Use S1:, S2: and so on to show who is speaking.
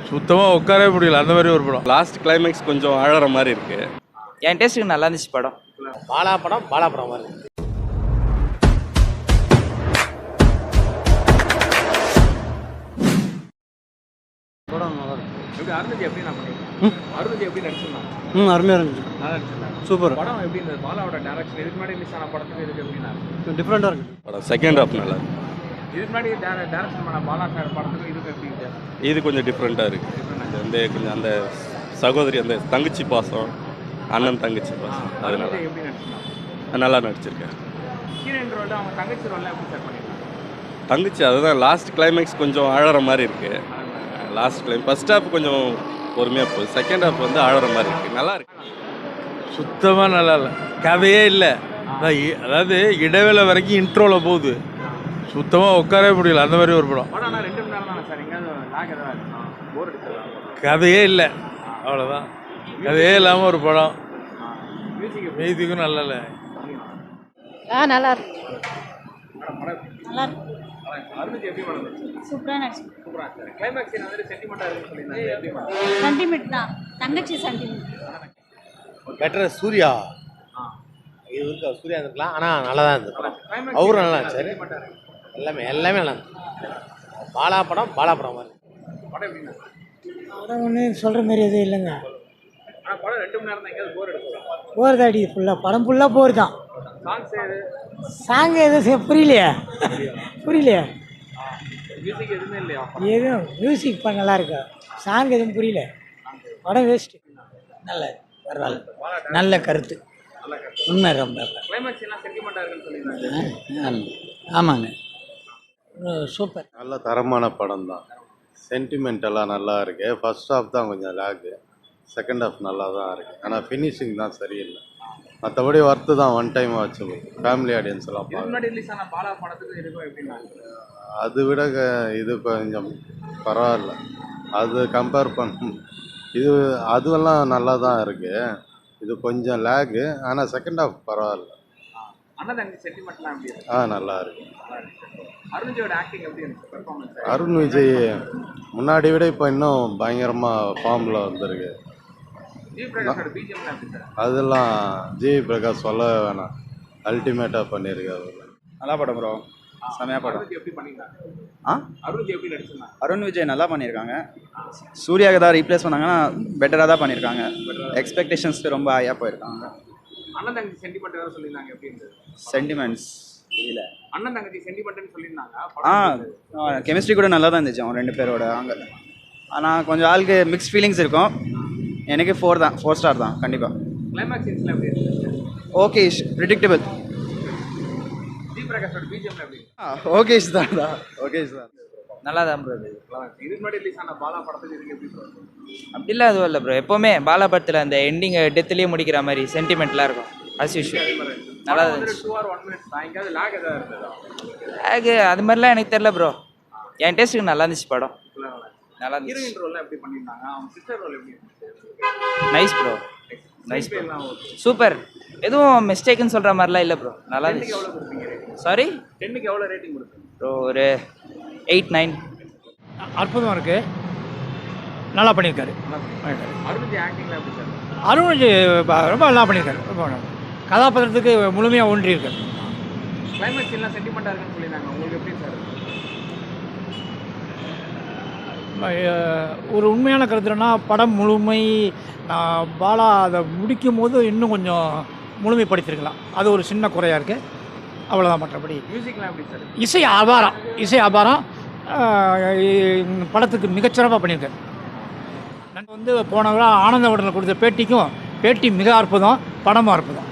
S1: சுத்தமாக உட்காரவே முடியல அந்த மாதிரி ஒரு படம்.
S2: லாஸ்ட் கிளைமேக்ஸ் கொஞ்சம் அழற மாதிரி இருக்கு.
S3: என் டேஸ்ட்டுக்கு நல்லா இருந்துச்சு படம்.
S4: பாலா படம் மாதிரி இருக்கு. படம் நல்லா இருக்கு.
S5: எப்படி அருந்ததி எப்படி நான் பண்ணிருக்கேன்? அருந்ததி எப்படி நடிச்சிருந்தாங்க?
S4: அருமையாக இருந்துச்சு.
S5: நல்லா நடிச்சிருந்தாங்க.
S4: சூப்பர்.
S5: படம் எப்படி இருந்தது? பாலாவோட டைரக்ஷன் இதுக்கு முன்னாடி ரிலீஸ் ஆன படத்துக்கு இதுக்கு எப்படின்னா
S4: டிஃப்ரெண்ட்டாக இருக்கு.
S2: படம் செகண்ட் ஹாஃப் நல்லா இருக்கு.
S5: இதுக்கு முன்னாடி டைரக்ஷன் பண்ண பாலா சார் படத்துக்கு இதுக்கு எப்படி இருக்கு?
S2: இது கொஞ்சம் டிஃப்ரெண்ட்டாக இருக்கு. இது வந்து கொஞ்சம் அந்த சகோதரி அந்த தங்கச்சி பாசம், அண்ணன் தங்கச்சி பாசம், அதனால
S5: அருந்ததி எப்படி நடிச்சிருந்தாங்க?
S2: நல்லா நடிச்சிருக்கேன்.
S5: ஹீரோயின் ரோல் அவங்க தங்கச்சி ரோல்லாம் எப்படி சார் பண்ணிருக்காங்க?
S2: தங்கச்சி அதுதான் லாஸ்ட் கிளைமேக்ஸ் கொஞ்சம் அழற மாதிரி இருக்கு. லாஸ்ட் கிளைம் ஃபர்ஸ்ட் ஹாஃப் கொஞ்சம் பொறுமையாக போகுது, செகண்ட் ஹாஃப் வந்து அழற மாதிரி இருக்கு. நல்லா இருக்கு.
S1: சுத்தமாக நல்லா இல்லை, கதையே இல்லை. அதாவது இடைவேளை வரைக்கும் இன்ட்ரோவில் போகுது, சுத்தமாக உட்காரவே முடியல அந்த மாதிரி ஒரு படம்.
S5: படம் ஆனால் 2 மணி நேரம் தானே சார்? எங்கேயாவது லாக் ஏதாவது இருக்கா? போர் அடிச்சதா?
S1: கதையே இல்லை, அவ்வளோதான். கதையே இல்லாமல் ஒரு படம்.
S5: மியூசிக்
S1: மியூசிக்கும் நல்லா இல்லை.
S6: நல்லா இருக்கு. நல்லா இருக்கு.
S5: அருந்ததி எப்படி பண்ணுது?
S6: சூப்பராக நடிச்சு.
S5: சூப்பராக சார். கிளைமேக்ஸ் சீன் வந்து சென்டிமெண்ட்டாக இருக்குன்னு சொல்லியிருந்தாங்க. எப்படி பண்ணுது?
S6: சென்டிமெண்ட் தான், தங்கச்சி சென்டிமெண்ட்.
S4: பெட்டர் சூர்யா. இது இருக்கு, சூர்யா இருக்கலாம். ஆனால் நல்லா தான் இருந்தது படம். அவரும் நல்லா இருந்துச்சு.
S5: சென்டிமெண்ட்டாக இருக்கு.
S4: எல்லாமே நல்லா இருந்துச்சு. பாலா படம் மாதிரி.
S5: படம் எப்படின்னா?
S7: படம் ஒன்று சொல்கிற மாதிரி எதுவும் இல்லைங்க.
S5: ஆனால் படம் 2 மணி நேரம் தான். எங்கேயாவது போர் எடுக்கும்?
S7: போர் தான் அடி ஃபுல்லாக, படம் ஃபுல்லாக போர் தான்.
S5: சாங்ஸ் ஏது?
S7: சாங் எதுவும் புரியலையே.
S5: மியூசிக் எதுவுமே இல்லையா?
S7: எதுவும் மியூசிக் இப்போ நல்லா இருக்கு, சாங் எதுவும் புரியல. படம் வேஸ்ட்டு. நல்ல பரவாயில்ல, நல்ல கருத்து, உண்மை. ரொம்ப
S5: கிளைமேக்ஸ் எல்லாம் சென்டிமெண்ட்டாக இருக்குன்னு சொல்லியிருந்தாங்க.
S7: ஆமாங்க, சூப்பர்.
S8: நல்ல தரமான படம் தான். சென்டிமெண்டெல்லாம் நல்லா இருக்கு. ஃபர்ஸ்ட் ஹாஃப் தான் கொஞ்சம் லேகு, செகண்ட் ஹாஃப் நல்லா தான் இருக்குது. ஆனால் ஃபினிஷிங் தான் சரியில்லை. மற்றபடி ஒர்த்து தான், ஒன் டைம் வச்சு ஃபேமிலி ஆடியன்ஸ் எல்லாம்
S5: இதுக்கு முன்னாடி ரிலீஸ் ஆன பாலா படத்துக்கு இருக்கும் எப்படின்னா?
S8: அது விட இது கொஞ்சம் பரவாயில்ல. அது கம்பேர் பண்ண இது அதுவெல்லாம் நல்லா தான் இருக்குது. இது கொஞ்சம் லேகு, ஆனால் செகண்ட் ஹாஃப் பரவாயில்ல.
S5: அண்ணா தங்கச்சி சென்டிமெண்ட்லாம் எப்படி இருக்கு?
S8: நல்லா இருக்கு.
S5: அருண்ஜியோட ஆக்டிங் எப்படி இருந்துச்சு? பெர்ஃபார்மன்ஸ்
S8: அருண் விஜய் முன்னாடி விட இப்போ இன்னும் பயங்கரமாக ஃபார்மில் வந்திருக்கு.
S5: ஜி பிரகாஷோட பிஜிஎம்லாம் எப்படி சார்?
S8: அதெல்லாம் ஜி பிரகாஷ் சொல்ல வேணாம், அல்டிமேட்டாக பண்ணியிருக்காரு.
S9: நல்லா படம் ப்ரோ, செமையாக படம்.
S5: அருண்ஜி எப்படி பண்ணிருக்காங்க? அருண்ஜி எப்படி நடிச்சிருந்தாங்க?
S9: அருண் விஜய் நல்லா பண்ணியிருக்காங்க. சூர்யாவுக்கு தான் ரீப்ளேஸ் பண்ணாங்கன்னா பெட்டராக தான் பண்ணியிருக்காங்க. எக்ஸ்பெக்டேஷன்ஸ்க்கு ரொம்ப ஹையாக போயிருக்காங்க.
S5: அண்ணன் தங்கச்சி சென்டிமெண்ட் ஏதாவது சொல்லியிருந்தாங்க, எப்படி இருந்தது?
S9: சென்டிமெண்ட்ஸ் இல்லை.
S5: அண்ணன் தங்கச்சி சென்டிமெண்ட்னு சொல்லியிருந்தாங்க.
S9: கெமிஸ்ட்ரி கூட நல்லா தான் இருந்துச்சு அவங்க 2 பேரோட. அங்கே ஆனால் கொஞ்சம் ஆளுக்கு மிக்ஸ் ஃபீலிங்ஸ் இருக்கும். எனக்கு 4 ஸ்டார் தான் கண்டிப்பாக.
S5: கிளைமேக்ஸ் சீன்ஸ்லாம் எப்படி இருந்துச்சு?
S9: Okay, predictable.
S5: ஜி பிரகாஷோட பிஜிஎம்லாம் எப்படி?
S9: ஓகேஷ் தான். ஓகேஷ் தான்.
S3: நல்லா தான் ப்ரோ.
S5: இதுக்கு முன்னாடி ரிலீஸ் ஆன பாலா படத்துக்கு இதுக்கு எப்படி ப்ரோ?
S3: அப்படிலாம் எதுவும் இல்லை ப்ரோ. எப்போவுமே பாலா படத்தில் அந்த எண்டிங் டெத்துலேயே முடிக்கிற மாதிரி சென்டிமெண்ட்லாம் இருக்கும், அஸ் யூஷுவல். நல்லா இருந்துச்சு.
S5: 2 hour 1 minute தான். எங்கேயாவது லாக் ஏதாவது இருந்ததா?
S3: லேகு அது மாதிரிலாம் எனக்கு தெரில ப்ரோ. என் டேஸ்ட்டுக்கு நல்லா இருந்துச்சு படம். நல்லா இருந்துச்சு.
S5: ஹீரோயின் ரோல்லாம் எப்படி பண்ணியிருந்தாங்க? அவங்க சிஸ்டர் ரோல் எப்படி இருந்துச்சு?
S3: நைஸ் ப்ரோ, நைஸ் ப்ரோ,
S5: எல்லாம் ஓகே.
S3: சூப்பர். எதுவும் மிஸ்டேக்குன்னு சொல்கிற மாதிரிலாம் இல்லை ப்ரோ. நல்லா
S5: எவ்வளோ
S3: இருந்துச்சு.
S5: கொடுப்பீங்க ரேட்டிங்?
S3: சாரி
S5: 10க்கு எவ்வளோ ரேட்டிங் கொடுப்பீங்க
S3: ப்ரோ? ஒரு 8-9.
S7: அற்புதமாக இருக்கு, நல்லா பண்ணியிருக்காரு.
S5: அருண்ஜி ஆக்டிங்லாம் எப்படி சார்?
S7: அருண் ரொம்ப நல்லா பண்ணியிருக்காரு. ரொம்ப கதாபாத்திரத்துக்கு முழுமையாக ஒன்றி இருக்காரு.
S5: கிளைமேக்ஸ் எல்லாம் சென்டிமெண்ட்டாக இருக்குன்னு சொல்லியிருந்தாங்க, உங்களுக்கு எப்படி சார்?
S7: ஒரு உண்மையான கருத்துனா படம் முழுமை பாலா அதை முடிக்கும் போது இன்னும் கொஞ்சம் முழுமைப்படுத்திருக்கலாம். அது ஒரு சின்ன குறையாக இருக்குது, அவ்வளோதான். மற்றபடி
S5: மியூசிக்லாம் எப்படி சார்?
S7: இசை ஆபாரம் படத்துக்கு மிகச்சிறப்பாக பண்ணியிருக்காரு. நான் போன ஆனந்த உடனில் கொடுத்த பேட்டிக்கும் பேட்டி மிக அற்புதம், படமும் அற்புதம்.